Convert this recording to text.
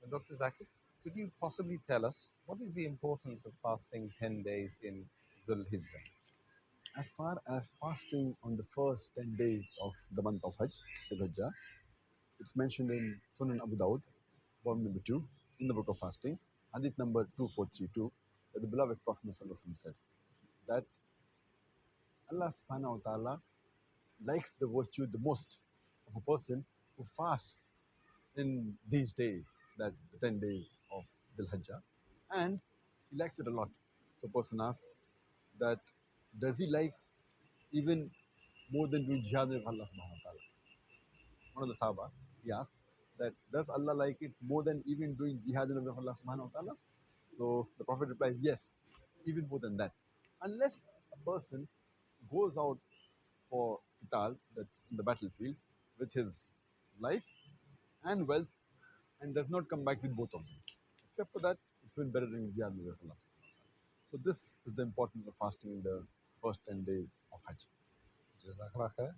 Dr. Zakir, could you possibly tell us what is the importance of fasting 10 days in Dhul HIJJAH? As far as fasting on the first 10 days of the month of Hajj, the Hijjah, it's mentioned in Sunan Abu Dawud, volume number 2, in the book of fasting, hadith number 2432, that the beloved Prophet ﷺ said that Allah subhanahu wa ta'ala likes the virtue the most of a person who fasts in these days, that the 10 days of Dhul Hijjah, and he likes it a lot. So, a person asks that does he like even more than doing jihad with Allah subhanahu wa ta'ala? One of the Sahaba, he asked that does Allah like it more than even doing jihad in the way of Allah subhanahu wa ta'ala? So the Prophet replied, yes, even more than that. Unless a person goes out for qital, that's in the battlefield, with his life and wealth, and does not come back with both of them. Except for that, it's even better doing jihad in the way of Allah subhanahu wa ta'ala. So this is the importance of fasting in the first 10 days of Hajj. Jazakallah khair.